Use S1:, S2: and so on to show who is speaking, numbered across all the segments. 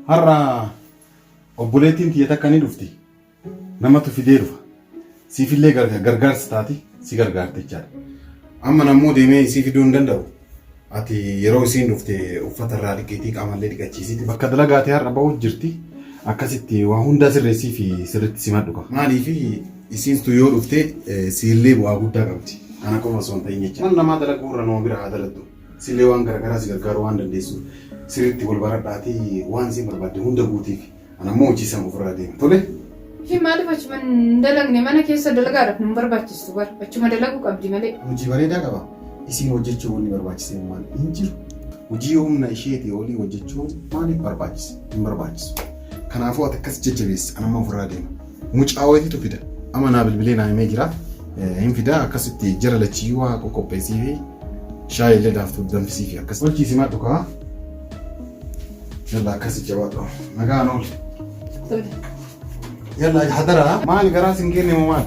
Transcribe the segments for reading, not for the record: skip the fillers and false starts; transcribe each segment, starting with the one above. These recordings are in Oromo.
S1: Har'a obboleettiin tiyya takka ni dhufti. Namatu fidee dhufa. Siifillee gargaarsa taati si gargaarte jechaadha. Amma nammoo deemee isii fiduu hin danda'u. Ati yeroo isiin dhufte uffata irraa dhiqeetii qaamallee dhiqachiisiti. Bakka dalagaatee har'a ba'uuf jirti. Akkasitti waa hunda sirreessii fi sirriitti simadhu qaba. Maaliif isiintu yoo dhufte siillee bu'aa guddaa qabdi. Ana qofa osoo hin ta'in jecha. Waan namaa dalaguu irra nama bira haa daladdu. Sillee waan garaagaraa si gargaaruu waan dandeessuuf sirriitti wal baradhaatii waan si barbaadde hunda guutiif. Ana immoo hojii sana ofirraa deema. Tole?
S2: Fi maaliif achuma dalagne mana keessa dalagaadhaaf nu barbaachistu bara. Achuma dalaguu qabdi malee.
S1: Hojii bareedaa qaba. Isiin hojjechuu wanni barbaachisee maali? Hin jiru. Hojii humna isheetii olii hojjechuun maaliif barbaachisa? Hin barbaachisu. Kanaafuu ati akkas jajjabeessa. Ana immoo ofirraa deema. Mucaa wayiitu fida. Amma naa bilbilee naa himee jira. Hin fida akkasitti jara lachiyyuu waa qopheessii fi shaayii illee daaftuu danfisii fi akkas. Hojii simaa dhukaa. Yalla akkasitti jabaadhu. Nagaan ool. Yalla hadara maal garaa sin kenne moo maal?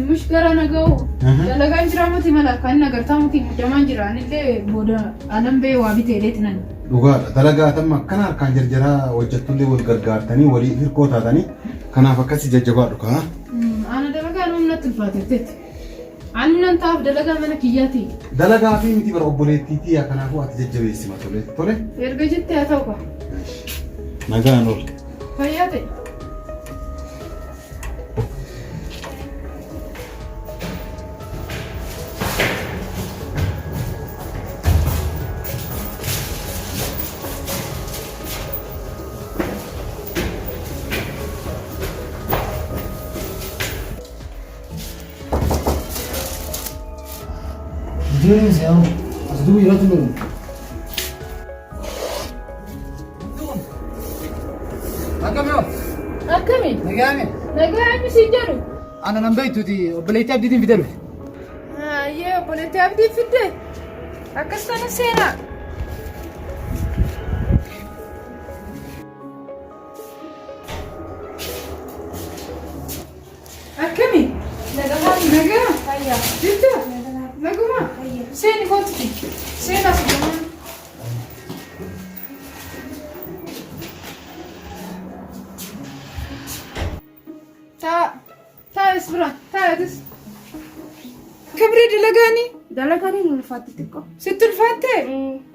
S2: Mush gara nagau. Dalagaan jira muti mala kan nagartaa muti jamaan jiraan illee booda anan bee waa bitee leetinan.
S1: Dhugaadha. Dalagaa tamma akkana harkaan jarjaraa hojjettullee wal gargaartanii walii hirkoo taatanii kanaaf akkasii jajjabaadhu kaa.
S2: Ana dalagaan humnatti ulfaatetti. Annan taaf dalagaa mana kiyyaati.
S1: Dalagaa fi miti bara obboleettiitii kanaafuu ati jajjabeessi ma tole. Tole?
S2: Erga jettee haa ta'u kaa.
S1: Nagaan ool.
S2: Fayyaa ta'e.
S3: Diyorum ya, az dulu yaratılıyor. Akam
S2: Akkami?
S3: nagami.
S2: Nagaan si jedhu.
S3: Ana nan baytu di obboleettii abdiitiin fidee dhufe.
S2: Yee obboleettii abdii fidde. Akkas tana seenaa. Akkami? Nagaa. Fayyaa. Jirtu? Naguma? Seeni kootiti. Seenaas jedhaman. Taa'es bira. Taa'etis. Kabiree dalagaanii?
S4: Dalaganii nu ulfaatti xiqqoo.
S2: Sitti ulfaatte?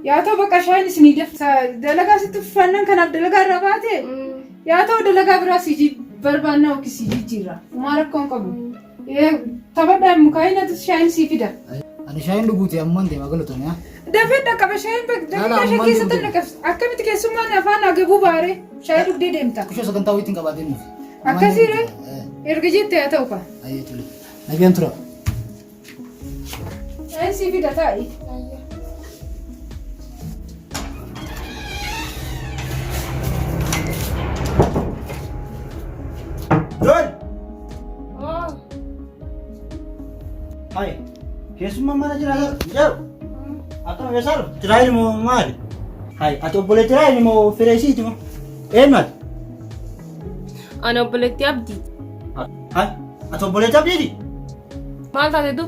S2: Yaa ta'u bakka shaayin isinii dafta. Dalagaa sitti uffannaan kanaaf dalagaa irraa baate? Yaa ta'u dalagaa biraa si barbaannaa yookiin si jijjiirra. Maa rakkoon qabu? Taphadhaan mukaayinatus shaayin sii fida.
S3: Ani shaayin dhuguuti ammoo deema galatoon yaa.
S2: Dafee dhaqqaba shaayin daqiiqaa ishee keessatti dhaqqabsa. Akkamitti keessummaan afaan agabuu baaree shaayi dhugdee deemta.
S3: Kushoo sagantaa wayiitiin qabaatee nuuf.
S2: Akkasiire erga jettee haa ta'u kaa.
S3: Ayyee tole. Nagaan tura.
S2: Shaayin sii fida taa'i.
S5: John! Hai, keessummaa mana jiraatu. Akkam beesaadhu? Jiraayini moo maali? Hai, ati obboleettii jiraayini moo fireesiiti moo? Eenyuati?
S4: Ana obboleettii abdii.
S5: Hai, ati obboleettii abdiiti?
S4: Maal taate tu?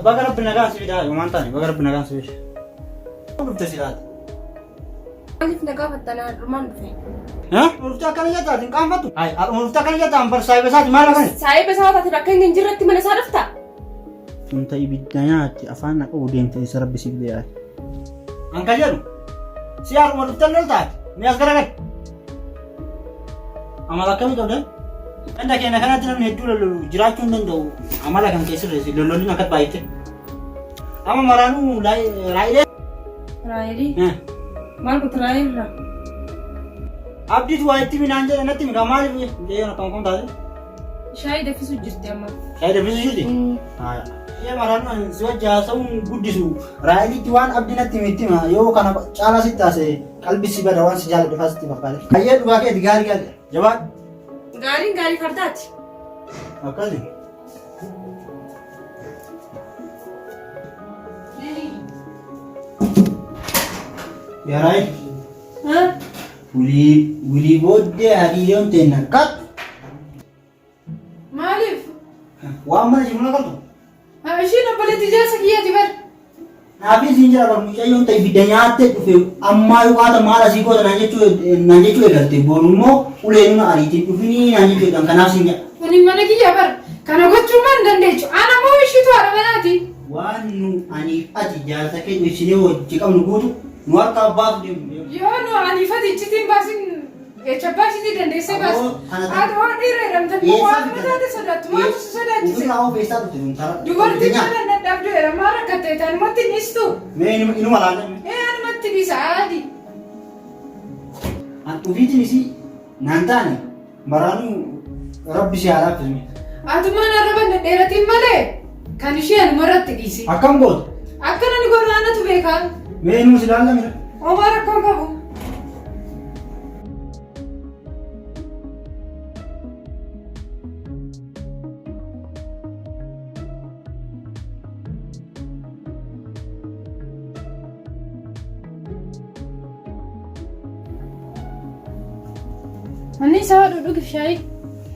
S5: Baga rabbi nagaan si fidaa yomaan taane baga rabbi nagaan si fidaa. Dhufte si laata?
S4: Maaliif nagaa fattanaa dhumaan dhufe?
S5: Dhufte akkana jettaa hin qaanfattu? Hai, dhufte akkana jettaa hin saayiba isaati maal akkani?
S4: Saayiba isaa taate bakka hin jirretti mana isaa dhufta?
S5: Sunta ibidda nyaatti afaan naqabu deemte isa rabbi si fidee yaati. Anka jedhu si haruma dhuftan lol taate ni as garagal. Amala akkamii qabdan? Ganda keenya kanatti namni hedduu lollu jiraachuu hin danda'u. Amala kan keessirreessi lollolliin akkas baay'ate. Amma maraanuu raayilee.
S4: Raayilii? Maal kutu raayilirra?
S5: Abdiitu waa itti minaan jedhe natti miidhaa maaliif jechuun akkam taate?
S4: Shaayii danfisuu jirti amma.
S5: Shaayii danfisuu jirti? Yee maraanuu si wajji haasa'uun guddisu raayiliitti waan abdii natti mittima yoo kana caalaa sitti haasa'e qalbii si bada waan si jaaladhe faasitti fakkaate. Hayyee dhugaa keeti gaarii gaarii jabaadhu.
S4: Gaariin gaarii fardaati.
S5: Akkasi. Yaraay. Wulii booddee hariiroon ta'e nakkaatu.
S2: Maaliif?
S5: Waan mana jiru na galtu.
S2: Ishiin obboleettii jaarsa kiyyaati bar.
S5: Naafis hin jira bar mucayyoon ta'e ibidda nyaattee dhufe ammaa yuqaata maal asii goota naan jechuu eegalte boonummoo uleen ariitiin dhufinii naan jechuudhaan kanaaf sin jedha.
S2: Kuni mana kiyya bar kana gochuu man dandeechu ana moo ishiitu haadha manaati.
S5: Waan nu aniif ati jaalata keenya ibsinee hojii qabnu guutu nu harka abbaatu deemu.
S2: Yoo nu aniif ati iccitiin baasin eechabbaa ishiitii dandeessee baasu. Haati waan dhiirra jedhamte waan mataate sodaattu maaltu si sodaachise.
S5: Ufirraa hoo feessaa dhufte nun taara.
S2: Dubartiin kana dadhabduu jedha maal rakkattee tanumatti dhiistu.
S5: Mee inuma laalame.
S2: Anumatti dhiisa haadhi.
S5: An ufiitiin isii naan taane baraanuu rabbi si haalaaf filme.
S2: Atumaan arraba dhedheeratiin malee kan ishee anumarratti dhiisi.
S5: Akkam goota?
S2: Akkana ni gorraanatu beekaa.
S5: Mee inuma si laalame.
S2: Homaa rakkoon qabu. Ani isaa dhudhuuf shaayii.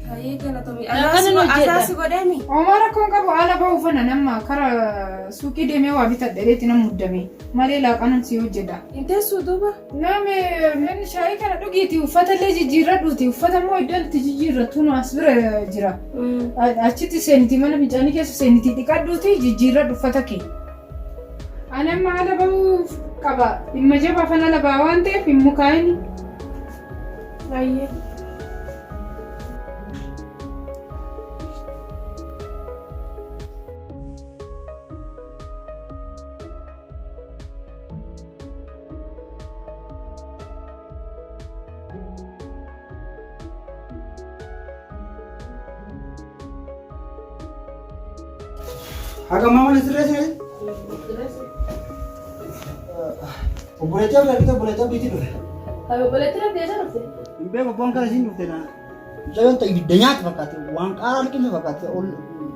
S4: Hayee galatoomii.
S2: Kana nu jedha.
S4: Asaasi godhami.
S2: Homaa rakkoon qabu haala ba'uu uffanna nama karaa suuqii deemee waa bitadheetti nama muddame malee laaqanan si hojjedha.
S4: Inteessuu duuba.
S2: Namni shaayii kana dhugiiti uffata illee jijjiirradhuuti uffata immoo iddoo itti jijjiirrattu nu as bira jira. Achitti seeniti mana fincaanii keessa seeniti dhiqadhuuti jijjiirradhu uffata kee. Ani amma haala ba'uu qaba dhimma jabaa fana labaa waan ta'eef hin mukaa'ini.
S4: Hayee.
S5: Agak mama ni stres ni. Boleh jawab kita boleh jawab itu.
S4: Kalau boleh tidak biasa nanti.
S5: Imbe ko bon kala sin dufte na. Jayon ta ibidda nyaat fakkaate waan qaara liqimsa fakkaate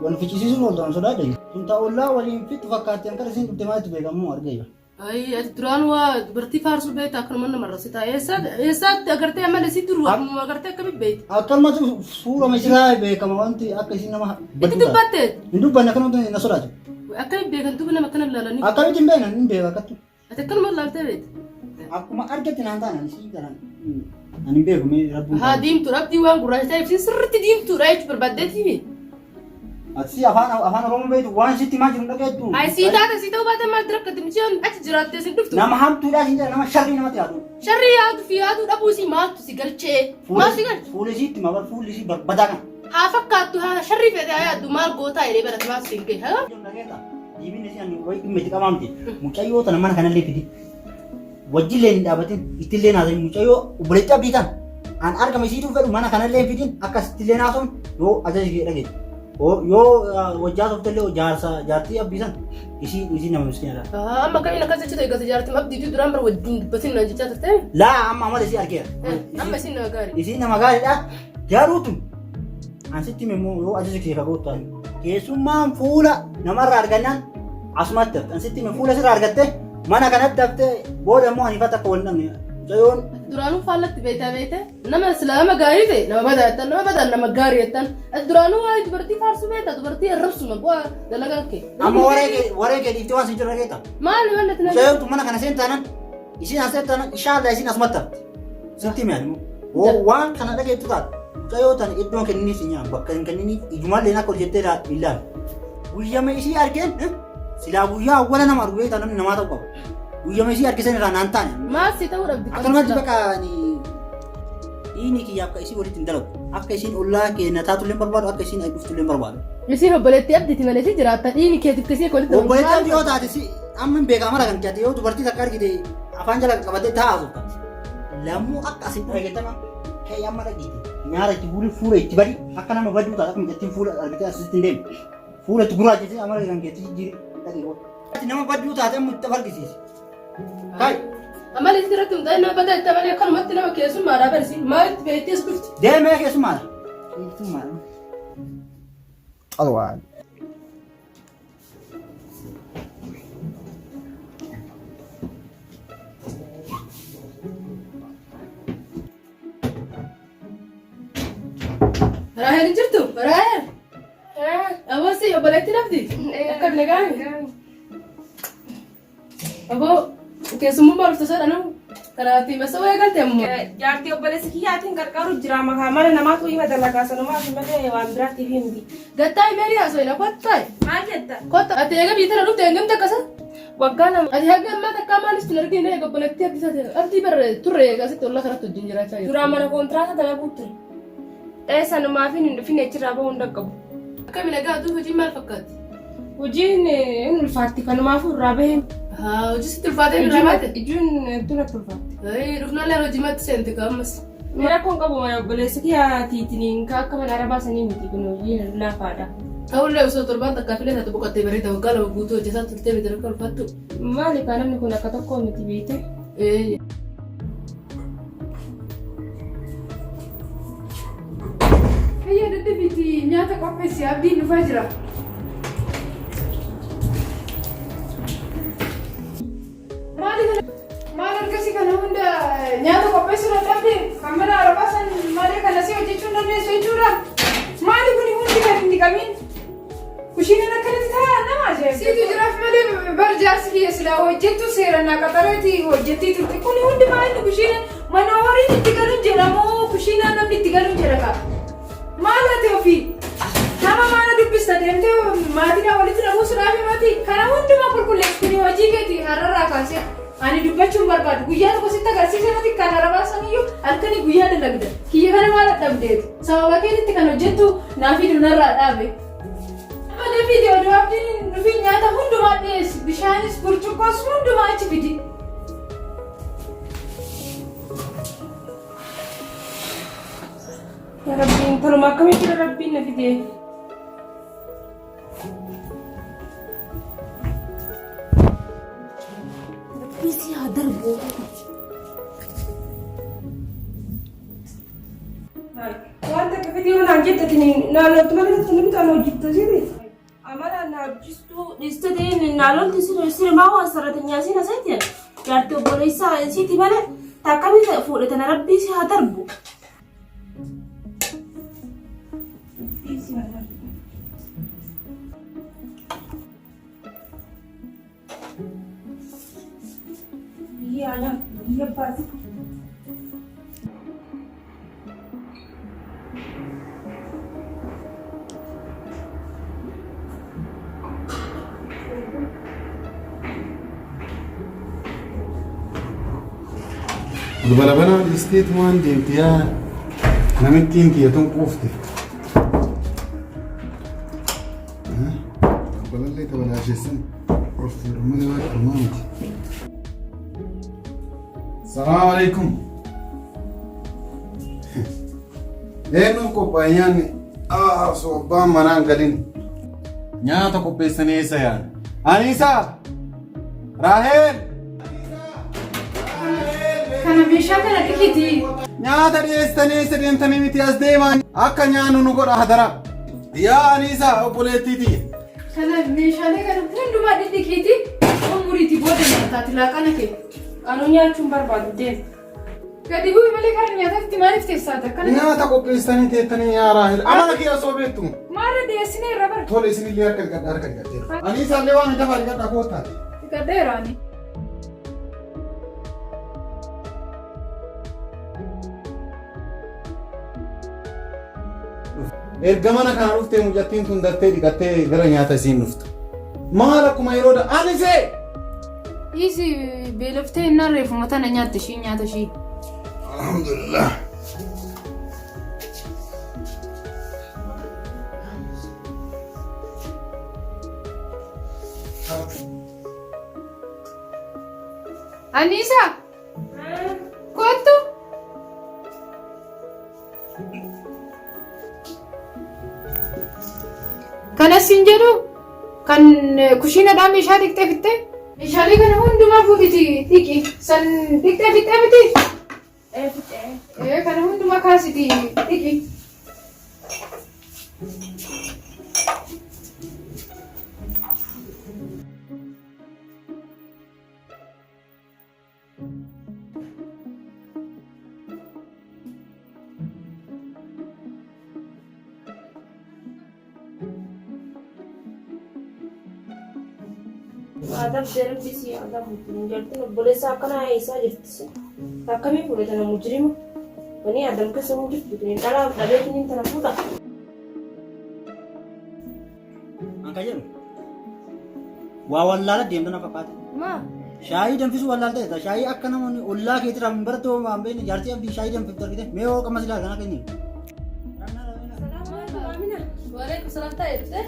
S5: wal fichisiisuun ol ta'an sodaa dhayi. Sun ta'ullaa waliin fitu fakkaate an kala sin dufte maalitti beekamu argayya.
S6: Ay, ati duraan waa dubartii faarsuu beektaa akkanuma nama marrasitaa. Eessaatti agartee amala isii duruu akkuma agartee akkamitti beekti?
S5: Akkanumatti suurama isiraa beekama wanti akka isiin nama
S6: Itti dubbattee?
S5: Hin dubbanne akkanumatti na sodaatu.
S6: Akkamitti beekan duuba nama akkana ilaalanii?
S5: Akkamitti hin beekna hin beeka akkattu.
S6: Ati akkanuma ilaaltee beekti?
S5: Akkuma argatti naan taana isii garan. Ani beeku mee rabbuun.
S6: Haa diimtuudha abdii waan gurraacha ta'eef sirriitti diimtuudha jechuun barbaaddeetii.
S5: Ati afaan Oromoo beektu waan sitti maa jiru dhageettu.
S6: Ay sii taate sii ta'uu baate maal dirakkatti michoon achi jiraattee sin dhuftu.
S5: Nama hamtuudhaa sin jira nama sharrii namatti yaadu.
S6: Sharrii yaadu fi yaaduu dhabuu si maaltu si galchee. Maal si galche?
S5: Fuula isiitti ma bar fuulli isii barbadaa kana.
S6: Haa fakkaattu haa sharrii fedhe haa yaaddu maal gootaa jedhee barate maal si gahe haa?
S5: Diibin isii ani wayi dhimma itti qabaamte mucayyoo tana mana kanallee fidi. Wajjillee hin dhaabatin ittillee naasanii mucayyoo obboleetti abdiitan. An argama isii fedhu mana kanallee fidin akkasittillee naasuun yoo ajaji dhageessu. Yoo wajjaa toftallee jaartii abdiisan isii nama miskiinadha.
S6: Amma kamiin akkas jecha ta'e gasa jaartii abdiitii duraan bara wajjin dubbatiin naan jechaa turte.
S5: Laa amma amala isii argeera.
S6: Amma isiin nama gaarii.
S5: Isiin nama gaariidha. Jaaruutu ansitti immoo yoo ajaja kee fagootu keessummaan fuula namarraa argannaan asumatti dafte ansitti fuula sirraa argatte mana kanatti dafte booda immoo anifatti akka waliin dhabne jayoon.
S6: Duraanuu faallatti beekte nama islaama gaarii ta'e nama badaa nama gaarii jettan duraanuu waa'ee dubartii faarsuu beekta dubartii arrabsuma bu'aa dalagaa kee.
S5: Amma waree kee dhiiftee waan sin jirra geeta.
S6: Maali wanti na.
S5: Jayoontu mana kana seentaanan isiin as seentaanan ishaallee isiin asumatti dafte sitti mi'aanimu waan kana dhageettu taate. Jayootan iddoo kenniniif si nyaata bakka hin kenniniif ijumallee akka hojjettee ilaali. Guyyama isii argeen silaa guyyaa awwala nama argu beektaa namni namaa ta'u qaba. Guyyama isii argisan irraa naan taane.
S6: Maal si ta'uu dhabdi.
S5: Akkanumatti bakka dhiini kiyya akka isii walitti hin dalagu. Akka isiin ollaa keenya taatullee barbaadu akka isiin dhuftullee barbaadu.
S6: Isiin obboleettii abdiiti malee si jiraatta dhiini keetiif kisii walitti
S5: dalagu. Obboleettii abdii yoo taate si amma hin beekaa mara kan taate yoo dubartii takka argite afaan jala qabattee taa'aa turta. Lammuu akka asitti dhageettama kee amma dhageette. Nyaara itti fuula itti badi akka nama baduu taate akka mijattiin fuula argitee asitti hin deemu. Fuula itti gurraachitee amala kan keetti jijjiiri dhageewwan. Nama baduu taate amma itti argisiisi. Kai.
S6: Amala itti irratti hundaa'e nama badaa itti amalee akkanumatti nama keessummaadhaa barsiin maalitti beektees dhufti.
S5: Deemee keessummaadha. Keessummaadha. Alwaan.
S6: Raahel hin jirtu? Raahel? Awwaasi obboleettii nafti? Akka nagaan? Abo keessummaa barsiisa jedhanu kanaatti masa wayyaa galte ammoo.
S4: Jaartii obboleessi kiyyaatiin gargaaru jira makaa mana namaatu hima dalagaa sanumaa fi malee waan biraatiif himti.
S6: Gattaa imeeri haasawina kottaa.
S4: Maal jetta?
S6: Kotta ati eega biitara dhufte eegam takkasa.
S4: Waggaa lama.
S6: Ati hanga ammaa takkaa maalis tun arginu eega obboleettii abdii barre turre eega asitti olla kanatti wajjin jiraachaa jiru.
S4: Duraa mana kontiraata dalaguu ture. Dha'ee sanumaa fi hin dhufin achirraa bahuu hin dhaqqabu.
S6: Akkamina gaatu hojiin maal fakkaatti?
S4: Hojiin hin ulfaatti kanumaafuu irraa bahee.
S6: Hojii sitti ulfaatee irraa baate?
S4: Ijuun hedduu natti ulfaatti.
S6: Dhufnaallee hojii matti seente qaammas.
S4: Rakkoon qabu mana obboleessi kiyyaatiitiin akka mana arabaasanii miti kun hojiin laafaadha.
S6: Ta'ullee osoo torbaan takkaa filee taate boqottee bareeda waggaa lama guutuu hojjetaa turtee miti rakka ulfaattu.
S4: Maaliif namni kun akka tokkoo miti beekte?
S2: Hayya dadhabiti nyaata qopheessi abdiin dhufaa jira. Maal argasi kana hunda nyaata qopheessuu dadhabde kan mana arabaasan malee kana si hojjechuu hin dandeessu jechuudha. Maali kuni hundi kan hin dhiqamin? Kushiinaan akkanatti taa'aa nama ajaa'iba. Siitu jiraaf malee barjaarsi kiyya silaa hojjettu seerannaa qaxareeti hojjettii turte. Kuni hundi maalli kushiinaan mana horiin itti galuun jedhamoo kushiinaan namni itti galuun jedha qaba. Maal ati ofii? Nama maana dubbista deemtee maatiin walitti namuu siraafi maatii kana hundumaa qulqulleessu kuni hojii keeti har'arraa kaasee. Ani dubbachuun barbaadu guyyaa tokko sitti agarsiisee mati kan arabaasaniyyuu halkanii guyyaa dalagda. Kiyya kana maal dhabdeeti? Sababa keetitti kan hojjettu naafii dunarraa dhaabe. Amma fiidiyoo daawwatiin nufi nyaata hundumaa dhiyeessi. Bishaanis burcuqqoos hundumaa achi fidi.
S4: Yaa Rabbiin taluma akkamitti Rabbiin na fidee? Rabbiisi haa darbu. Wanta akka fedhii waan hojjettatiin naannootti malee namni kan hojjettu sirri. Amala na hojjistuu dhiistatiin naannootti sirmaa waan sararatinyaa siin asaytiin jaartii obboleessaa isiiti malee takkamitti fuudhatana Rabbiisi haa darbu. Iya pasti.
S1: Balabana isteet waan deemte yaa namittiin kiyyatuun quufte. Balallee tabalaasheessan qofti malee waa qormaa miti. Salaamu alaikum. Eenyuun qophaa'e nyaanni sobbaan manaan galin nyaata qopheessanii eessa yaada? Aniisaa! Raaheel!
S2: Kana meeshaa kana dhiqiti.
S1: Nyaata dhiyeessanii eessa deemtanii miti as deemaan akka nyaannu nu godha hadara. Yaa Aniisaa obboleettiiti.
S2: Kana meeshaalee kana hundumaa dhiqiti. Umuriiti booda nyaataati laaqana kee.
S4: Anu nyaachuun barbaadu deemu.
S2: Gadi bu'ii malee kan nyaatatti maaliif teessaata?
S1: Nyaata qopheessanii teettanii yaa Raaheel. Amala kee osoo beektu.
S2: Maarra dhiyeessinee irra bara.
S1: Tole isinillee harka dhiqadheera. Aniisaallee waan dafa dhiqadhaa kootaati.
S2: Dhiqadheeraani.
S1: Erga mana kana dhuftee mucattiin tun dattee dhiqattee gara nyaata isiin dhuftu. Maal akkuma yeroodha anisee!
S2: Isi beeloftee innaan reefuma tana nyaatte ishii nyaata ishii.
S1: Alhamdulillah.
S2: Anisa! Kottu! Kanas hin jedhu kan kushiinadhaan meeshaa dhiqxee fittee meeshaalee kana hundumaa fuudhiti dhiqi san dhiqxee fixxee miti. Kana hundumaa kaasiti dhiqi.
S4: Adam derbisi adam mungkin jadi boleh seakan Aisyah jadi kami boleh tanam mujrim ini adam kesemua gitu ini kalau ada ini tanam putar
S5: angkanya waa wallala deemtan fakkaata
S6: Ma,
S5: shaayii danfisu wallaalta jetta shaayii akka namoonni ollaa keetti rambartoo maambeen jaartii abdii shaayii danfiftu argite mee hoo qammas ilaal kana kenni
S6: waalaikumsalam ta'e dhufte.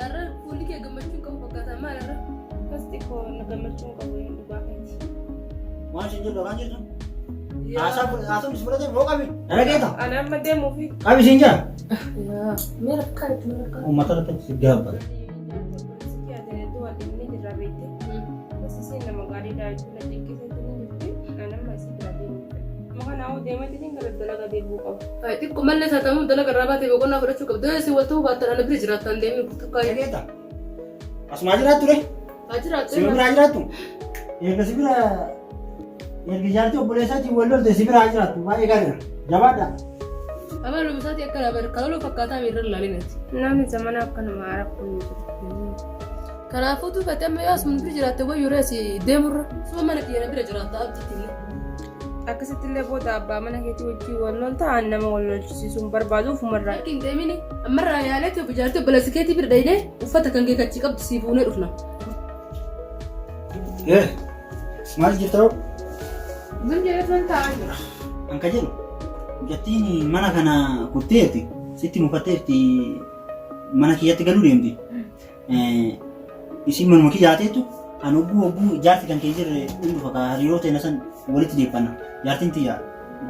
S6: Arra fuulli kee gammachuun qabu fakkaata maal arra?
S4: pasti kau nak gambarkan kau yang ubah kaji
S5: waan isin jirtu waan jirtu haasaa bisfurate moo qabi dhala keeta
S4: anak made movie
S5: qabi isin jira
S6: Ya, merah kan.
S5: uummata irratti si gaabata
S4: sekian dari itu ada ini di rabete posisi nama gari dah itu nak jengkel itu ni jadi anak masih berada makan aku dia mati ni kalau dalam gadi buka
S6: Ay, xiqqoo mallee isaa ta'uu dalaga irraa baatee boqonnaa fudhachuu qabdu. Si wal ta'uu baattan ana bira jiraattan deemee
S5: dhala keeta asumaa jiraattu re
S6: jiraattu.
S5: si biraa jiraattu erga si bira erga jaartii obboleessaatiin wal lolte si biraa jiraattu baay'ee gaariidha jabaadha
S6: Amal lumisaati akka labar kaloloo fakkaataa miirra ilaalinati.
S4: namni zamana akan marah pun
S6: Kanaafuu tuufatee amma yoo asuma bira jiraatte wayyuu reesi deemurra suma mana kiyya bira jiraatta abdiitti.
S4: akkasittillee booda abbaa mana keetii wajjin wal loltaa nama wal lolchisiisuun barbaaduuf umarraa
S6: Rakkin deemini ammarraa yaaleetti obbo jaartii obboleessi keetii bira dhayidee uffata kan kee kachii qabdu sii fuunee dhufna.
S5: maal jirta'u
S2: Bun jedhan taa'aa.
S5: anka jedhu jattiin mana kana kutteetti sitti mufatteetti mana kiyyatti galuu deemti isin manuma kiyyaateettu an ogguu jaarti kan kee jirre hundufa ka hariiroo ta'e san walitti deeffanna jaartiin tiyya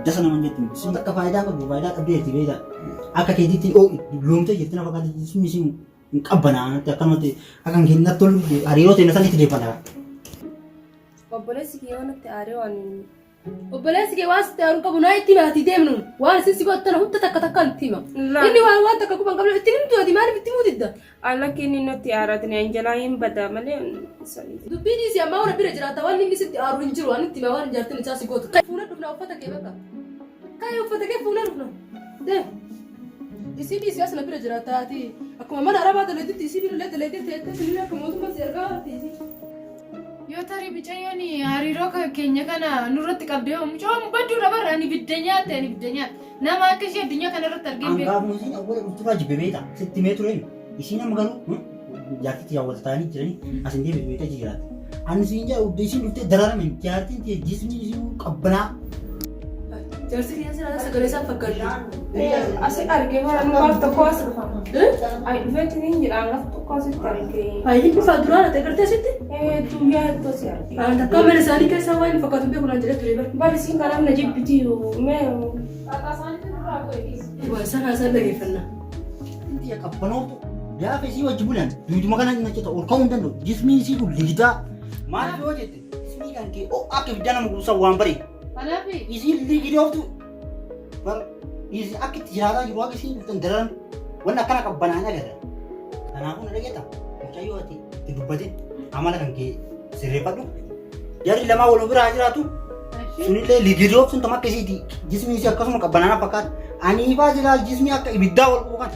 S5: dasa naman jettu isin akka faayidaa qabdu faayidaa qabdeetti beekta akka keetiitti loomtee jirti na fakkaata isin hin qabbanaa akkanumatti akkan kennatti tolu hariiroo ta'e san itti deeffanna
S4: obboleessi kiyya wanatti aaree waan
S6: Obboleessi kee waan sitti aaruun qabu naa itti maatii deemnu waan isin si gottana hunda takka takkaan itti hima. Inni waan takka kuban qablu itti himtu ati maaliif itti muutidda?
S4: Allakki inni nutti aaratin anjalaa hin bada malee sanii.
S6: Dubbiin isii ammaa waan bira jiraata waan inni sitti aaru hin jiru waan itti hima waan jaartin isaa si gootu. Kai fuuna dhufna uffata kee bakka. Kai uffata kee fuuna dhufna. Deem. Isii dhiisii asna bira jiraata ati akkuma mana arabaa daleetitti isii bira illee daleetii ta'etti sinii akka mootummaa si ergaa artiisi.
S2: Yoo tarii bicayyoon hariiroo keenya kana nurratti qabdee mucaan badduudha barra ani bidda nyaatte nama akka ishee addunyaa kana irratti argee beeku.
S5: Angaafuma isin awwaala dhufturaa jibbe beekta sitti mee tureen isin amma garuu jaartitti yaawwata ta'anii jiranii asin deebi'e beekta jiraate. Ani isin jaa isin dhuftee dararaman jaartiin ta'e jismi isin qabbanaa.
S6: Jaarsi kiyya sirraa sagalee isaa fakkaatu.
S4: Asii argee bara nu waan tokko as dhufama. Ayi dhufeetti ni jedha lafa tokko asitti argee.
S6: Ayi bifa duraan ati agartee sitti?
S4: Tuyyaa hedduu si argee.
S6: Takka mana isaanii keessaa waan fakkaatu beeku naan jedhee ture bara.
S4: Bari siin kanaaf na jibbiti mee.
S6: Waa isaan haasaan dhageeffannaa.
S5: Inti qabbanooftu gaafa isii wajji bulan duuduma kana na cita ol ka'uu hin danda'u jismi isii kun ligidaa maal yoo jette jismi kan kee akka ibidda nama guutusan waan bare
S2: Kanaafi
S5: isii ligidooftu bar isii akka itti jiraataa jiru akka isii dhuftan dararan wanna akkana qabbanaan agarra kanaafuu na dhageeta mucayyoo ati itti dubbate amala kan kee sirreeffadhu jarri lamaa wal biraa jiraatu sunillee ligidooftu sun tam akka isiiti jismi isii akkasuma qabbanaan fakkaata ani ifaa jiraal jismi akka ibiddaa wal quuqan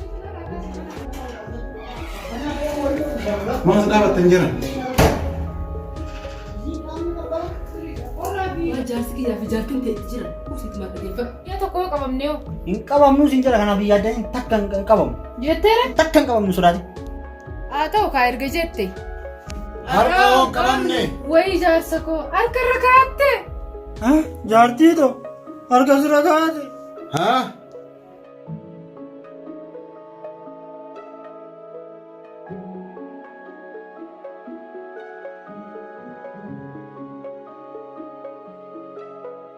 S1: Maal dhaabatan jiran?
S6: Waan jaarsi kiyyaa fi jaartiin ta'e itti jiran kuusitti maal dhageeffa.
S2: yoo tokko qabamne yoo
S5: hin qabamnu sin jira kanaaf yaaddanii takka hin qabamu
S2: jetteere
S5: takka hin qabamnu sodaate.
S2: haa ta'u kaa erga jette.
S1: Harka hoo qabamne.
S2: Wayii jaarsa koo harka irra kaa'atte.
S5: Jaartii too harka sirra kaa'ate.
S1: Haa?